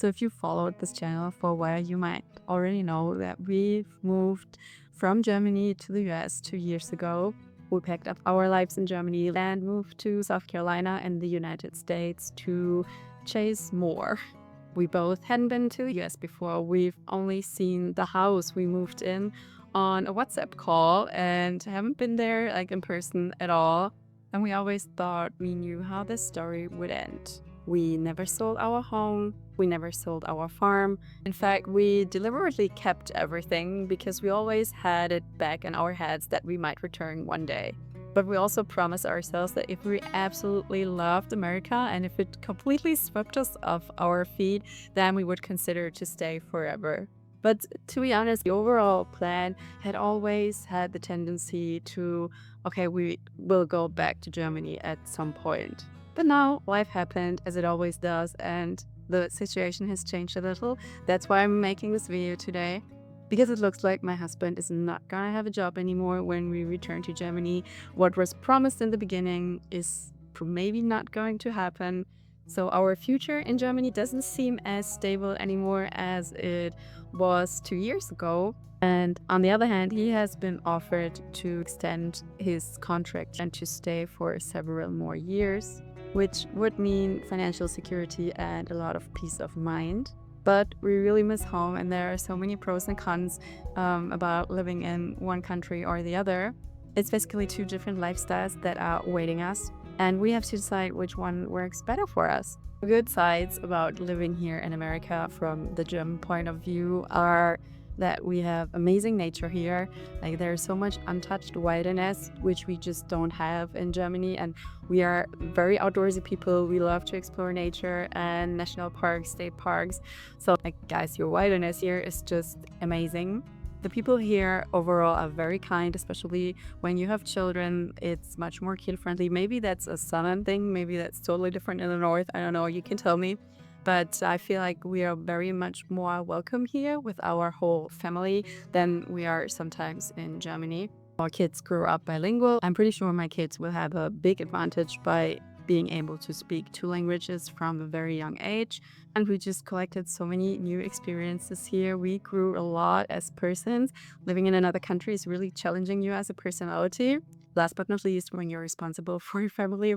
So if you followed this channel for a while, you might already know that we've moved from Germany to the US 2 years ago. We packed up our lives in Germany and moved to South Carolina and the United States to chase more. We both hadn't been to the US before. We've only seen the house we moved in on a WhatsApp call and haven't been there like in person at all. And we always thought we knew how this story would end. We never sold our home. We never sold our farm. In fact, we deliberately kept everything because we always had it back in our heads that we might return one day. But we also promised ourselves that if we absolutely loved America and if it completely swept us off our feet, then we would consider to stay forever. But to be honest, the overall plan had always had the tendency to, okay, we will go back to Germany at some point. But now life happened as it always does, and the situation has changed a little. That's why I'm making this video today. Because it looks like my husband is not gonna have a job anymore when we return to Germany. What was promised in the beginning is maybe not going to happen. So our future in Germany doesn't seem as stable anymore as it was 2 years ago. And on the other hand, he has been offered to extend his contract and to stay for several more years, which would mean financial security and a lot of peace of mind. But we really miss home, and there are so many pros and cons about living in one country or the other. It's basically two different lifestyles that are awaiting us, and we have to decide which one works better for us. The good sides about living here in America from the German point of view are that we have amazing nature here. Like, there's so much untouched wilderness, which we just don't have in Germany. And we are very outdoorsy people. We love to explore nature and national parks, state parks. So like, guys, your wilderness here is just amazing. The people here overall are very kind, especially when you have children. It's much more kid-friendly. Maybe that's a southern thing. Maybe that's totally different in the north. I don't know. You can tell me. But I feel like we are very much more welcome here with our whole family than we are sometimes in Germany. Our kids grew up bilingual. I'm pretty sure my kids will have a big advantage by being able to speak two languages from a very young age. And we just collected so many new experiences here. We grew a lot as persons. Living in another country is really challenging you as a personality. Last but not least, when you're responsible for your family,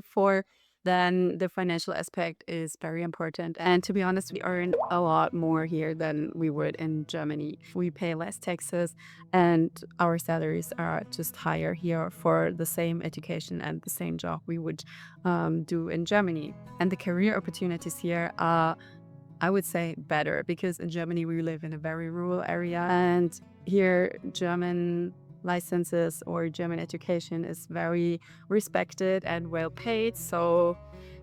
then the financial aspect is very important. And to be honest, we earn a lot more here than we would in Germany. We pay less taxes and our salaries are just higher here for the same education and the same job we would do in Germany. And the career opportunities here are, I would say, better, because in Germany we live in a very rural area, and here German licenses or German education is very respected and well paid. So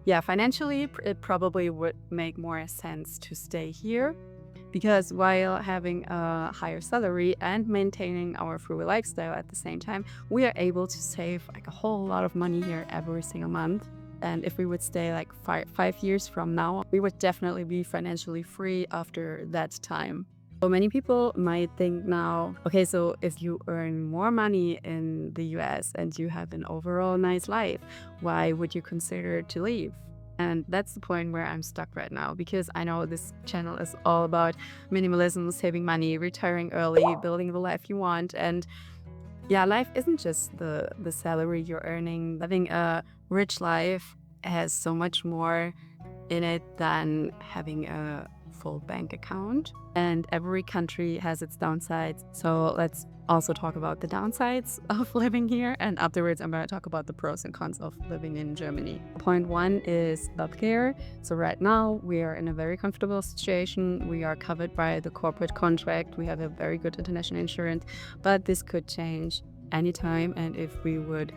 yeah, financially it probably would make more sense to stay here, because while having a higher salary and maintaining our frugal lifestyle at the same time, we are able to save like a whole lot of money here every single month. And if we would stay like 5 years from now, we would definitely be financially free after that time. So many people might think now, okay, so if you earn more money in the US and you have an overall nice life, why would you consider to leave? And that's the point where I'm stuck right now, because I know this channel is all about minimalism, saving money, retiring early, building the life you want. And yeah, life isn't just the salary you're earning. Living a rich life has so much more in it than having a full bank account. And every country has its downsides. So let's also talk about the downsides of living here. And afterwards, I'm going to talk about the pros and cons of living in Germany. Point one is healthcare. So right now we are in a very comfortable situation. We are covered by the corporate contract. We have a very good international insurance, but this could change anytime. And if we would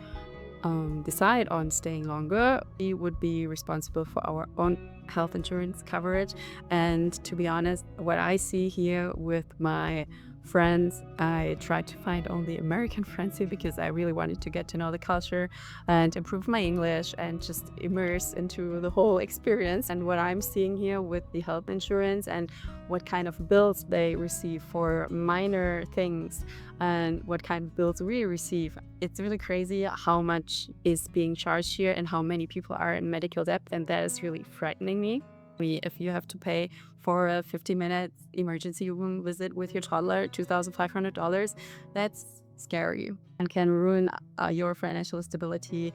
decide on staying longer, we would be responsible for our own health insurance coverage. And to be honest, what I see here with my friends, I tried to find only American friends here because I really wanted to get to know the culture and improve my English and just immerse into the whole experience. And what I'm seeing here with the health insurance and what kind of bills they receive for minor things and what kind of bills we receive, it's really crazy how much is being charged here and how many people are in medical debt, and that is really frightening me. If you have to pay for a 50-minute emergency room visit with your toddler, $2,500, that's scary and can ruin your financial stability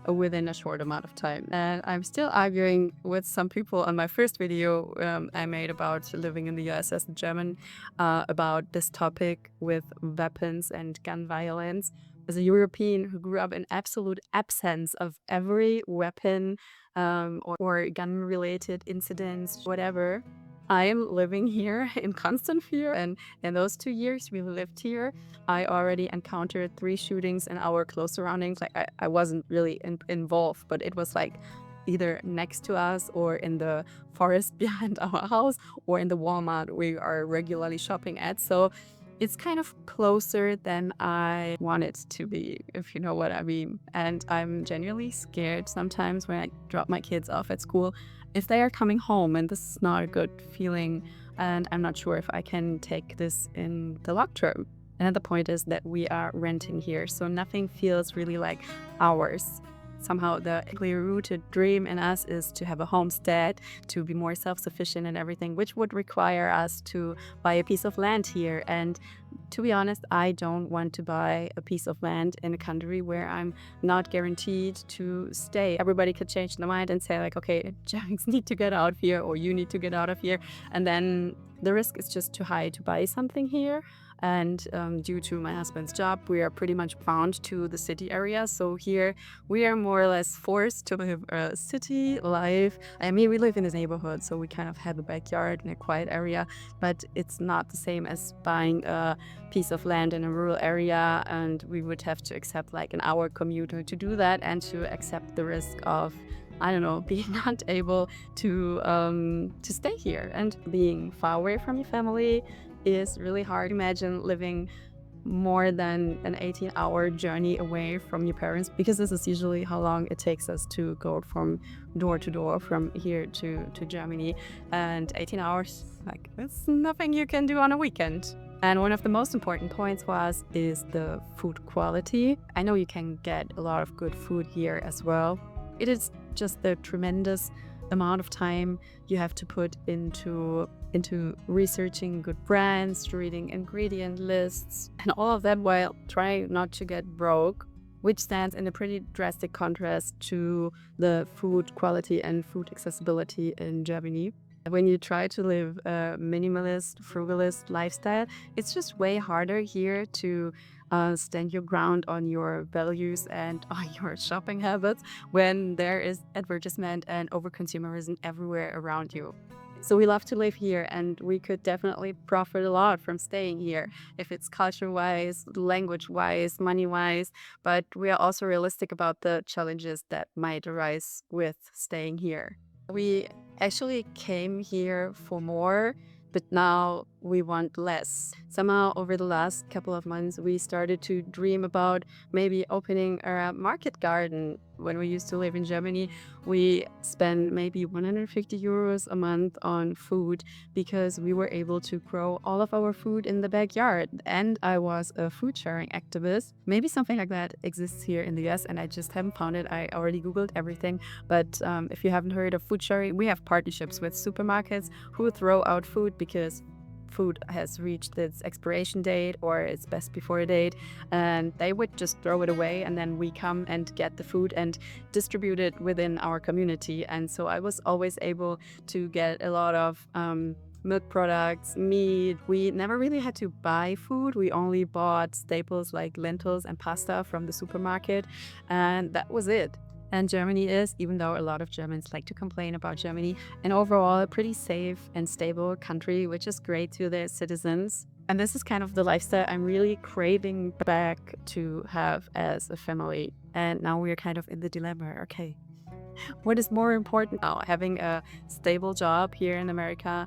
within a short amount of time. And I'm still arguing with some people on my first video I made about living in the US as a German about this topic with weapons and gun violence. As a European who grew up in absolute absence of every weapon or gun-related incidents, whatever, I am living here in constant fear. And in those 2 years we lived here, I already encountered 3 shootings in our close surroundings. Like I wasn't really involved, but it was like either next to us or in the forest behind our house or in the Walmart we are regularly shopping at. So it's kind of closer than I want it to be, if you know what I mean. And I'm genuinely scared sometimes when I drop my kids off at school if they are coming home, and this is not a good feeling. And I'm not sure if I can take this in the long term. And the point is that we are renting here, so nothing feels really like ours. Somehow the clear-rooted dream in us is to have a homestead, to be more self-sufficient in everything, which would require us to buy a piece of land here. And to be honest, I don't want to buy a piece of land in a country where I'm not guaranteed to stay. Everybody could change their mind and say like, okay, Germans need to get out of here, or you need to get out of here. And then the risk is just too high to buy something here. And due to my husband's job, we are pretty much bound to the city area. So here we are more or less forced to live a city life. I mean, we live in a neighborhood, so we kind of have a backyard in a quiet area, but it's not the same as buying a piece of land in a rural area. And we would have to accept like an hour commute to do that, and to accept the risk of, I don't know, being not able to stay here and being far away from your family is really hard. Imagine living more than an 18-hour journey away from your parents, because this is usually how long it takes us to go from door to door from here to Germany. And 18 hours, like, it's nothing you can do on a weekend. And one of the most important points is the food quality. I know you can get a lot of good food here as well. It is just the tremendous amount of time you have to put into researching good brands, reading ingredient lists, and all of that while trying not to get broke, which stands in a pretty drastic contrast to the food quality and food accessibility in Germany. When you try to live a minimalist, frugalist lifestyle, it's just way harder here to stand your ground on your values and on your shopping habits when there is advertisement and overconsumerism everywhere around you. So we love to live here, and we could definitely profit a lot from staying here, if it's culture-wise, language-wise, money-wise, but we are also realistic about the challenges that might arise with staying here. We actually came here for more, but now we want less. Somehow over the last couple of months, we started to dream about maybe opening a market garden. When we used to live in Germany, we spent maybe 150 euros a month on food because we were able to grow all of our food in the backyard. And I was a food sharing activist. Maybe something like that exists here in the US, and I just haven't found it. I already Googled everything. But if you haven't heard of food sharing, we have partnerships with supermarkets who throw out food because food has reached its expiration date or its best before date, and they would just throw it away, and then we come and get the food and distribute it within our community. And so I was always able to get a lot of milk products, meat. We never really had to buy food. We only bought staples like lentils and pasta from the supermarket, and that was it. And Germany is, even though a lot of Germans like to complain about Germany, an overall pretty safe and stable country, which is great to their citizens. And this is kind of the lifestyle I'm really craving back to have as a family. And now we're kind of in the dilemma. Okay, what is more important now? Having a stable job here in America,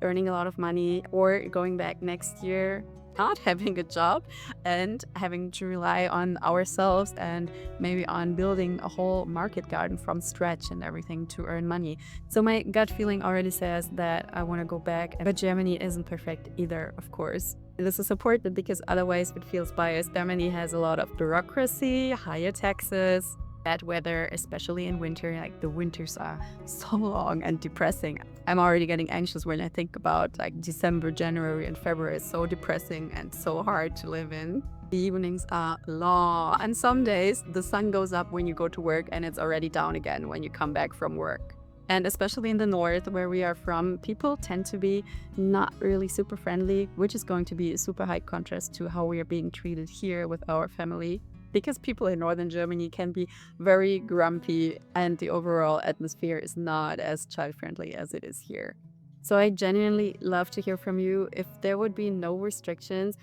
earning a lot of money, or going back next year not having a job and having to rely on ourselves and maybe on building a whole market garden from scratch and everything to earn money. So my gut feeling already says that I want to go back, but Germany isn't perfect either, of course. This is important because otherwise it feels biased. Germany has a lot of bureaucracy, higher taxes, Bad weather, especially in winter, like the winters are so long and depressing. I'm already getting anxious when I think about like December, January, and February. It's so depressing and so hard to live in. The evenings are long, and some days the sun goes up when you go to work and it's already down again when you come back from work. And especially in the north where we are from, people tend to be not really super friendly, which is going to be a super high contrast to how we are being treated here with our family. Because people in northern Germany can be very grumpy and the overall atmosphere is not as child friendly as it is here. So I genuinely love to hear from you. If there would be no restrictions,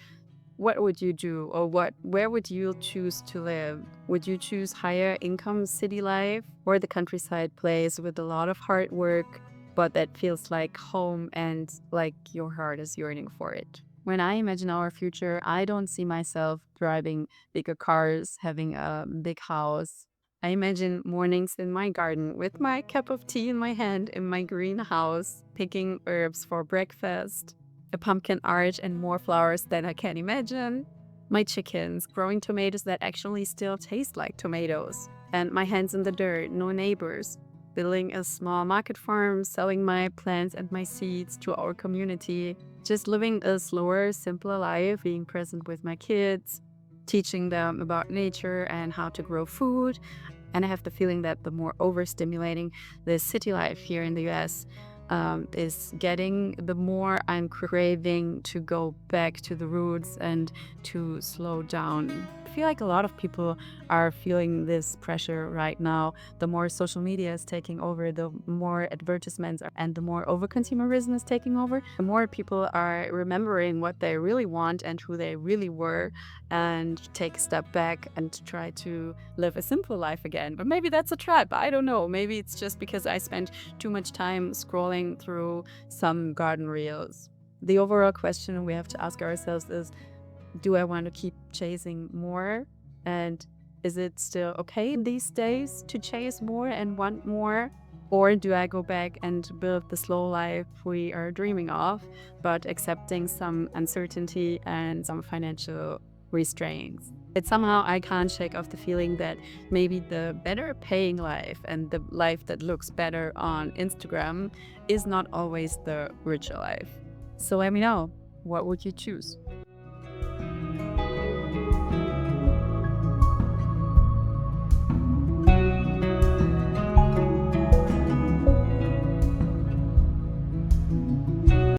what would you do, or where would you choose to live? Would you choose higher income city life or the countryside place with a lot of hard work, but that feels like home and like your heart is yearning for it? When I imagine our future, I don't see myself driving bigger cars, having a big house. I imagine mornings in my garden with my cup of tea in my hand in my greenhouse, picking herbs for breakfast, a pumpkin arch and more flowers than I can imagine, my chickens growing tomatoes that actually still taste like tomatoes, and my hands in the dirt, no neighbors, building a small market farm, selling my plants and my seeds to our community, just living a slower, simpler life, being present with my kids, teaching them about nature and how to grow food. And I have the feeling that the more overstimulating the city life here in the US is getting, the more I'm craving to go back to the roots and to slow down. I feel like a lot of people are feeling this pressure right now. The more social media is taking over, the more advertisements and the more overconsumerism is taking over, the more people are remembering what they really want and who they really were, and take a step back and try to live a simple life again. But maybe that's a trap. I don't know. Maybe it's just because I spent too much time scrolling through some garden reels. The overall question we have to ask ourselves is, do I want to keep chasing more? And is it still okay these days to chase more and want more? Or do I go back and build the slow life we are dreaming of, but accepting some uncertainty and some financial restraints? It's somehow I can't shake off the feeling that maybe the better paying life and the life that looks better on Instagram is not always the richer life. So let me know, what would you choose?